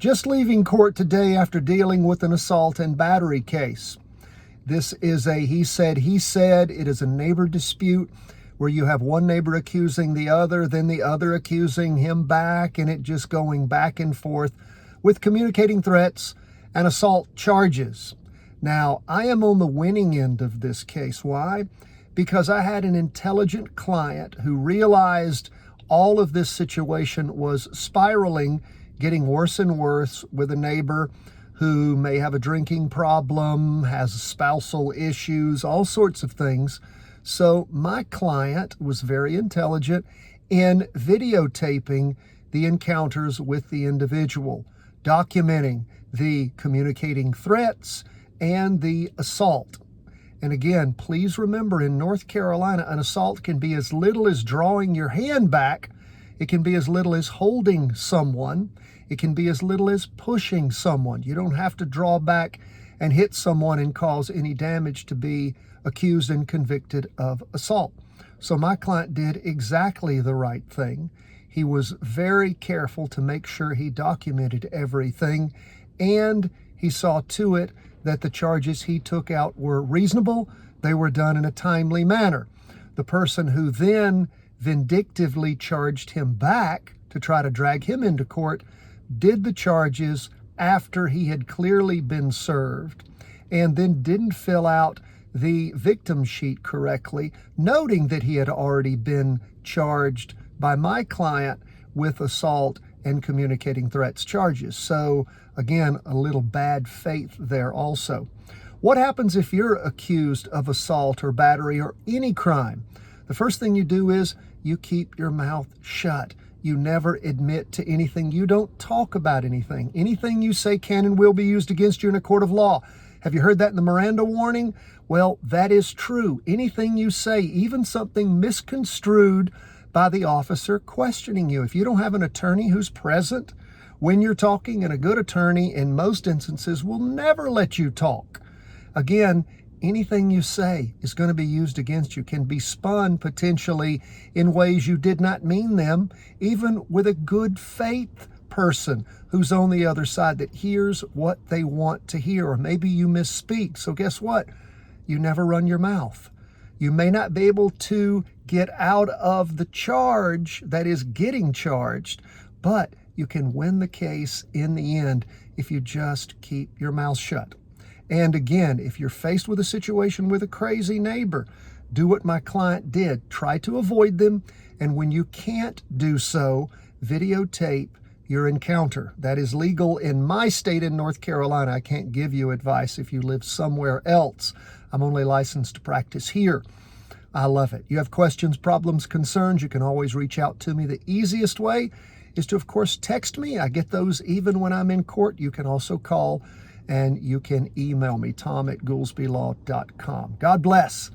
Just leaving court today after dealing with an assault and battery case. This is a he said, It is a neighbor dispute where you have one neighbor accusing the other, then the other accusing him back, and it just going back and forth with communicating threats and assault charges. Now, I am on the winning end of this case. Why? Because I had an intelligent client who realized all of this situation was spiraling, getting worse and worse with a neighbor who may have a drinking problem, has spousal issues, all sorts of things. So my client was very intelligent in videotaping the encounters with the individual, documenting the communicating threats and the assault. And again, please remember, in North Carolina, an assault can be as little as drawing your hand back. It can be as little as holding someone. It can be as little as pushing someone. You don't have to draw back and hit someone and cause any damage to be accused and convicted of assault. So my client did exactly the right thing. He was very careful to make sure he documented everything, and he saw to it that the charges he took out were reasonable. They were done in a timely manner. The person who then vindictively charged him back to try to drag him into court did the charges after he had clearly been served, and then didn't fill out the victim sheet correctly, noting that he had already been charged by my client with assault and communicating threats charges. So again, a little bad faith there also. What happens if you're accused of assault or battery or any crime? The first thing you do is you keep your mouth shut. You never admit to anything. You don't talk about anything. Anything you say can and will be used against you in a court of law. Have you heard that in the Miranda warning? Well, that is true. Anything you say, even something misconstrued by the officer questioning you. If you don't have an attorney who's present when you're talking, and a good attorney in most instances will never let you talk. Again, anything you say is going to be used against you, can be spun potentially in ways you did not mean them, even with a good faith person who's on the other side that hears what they want to hear. Or maybe you misspeak. So guess what? You never run your mouth. You may not be able to get out of the charge that is getting charged, but you can win the case in the end if you just keep your mouth shut. And again, if you're faced with a situation with a crazy neighbor, do what my client did. Try to avoid them. And when you can't do so, videotape your encounter. That is legal in my state in North Carolina. I can't give you advice if you live somewhere else. I'm only licensed to practice here. I love it. You have questions, problems, concerns, you can always reach out to me. The easiest way is to, of course, text me. I get those even when I'm in court. You can also call, and you can email me, tom@goolsbylaw.com. God bless.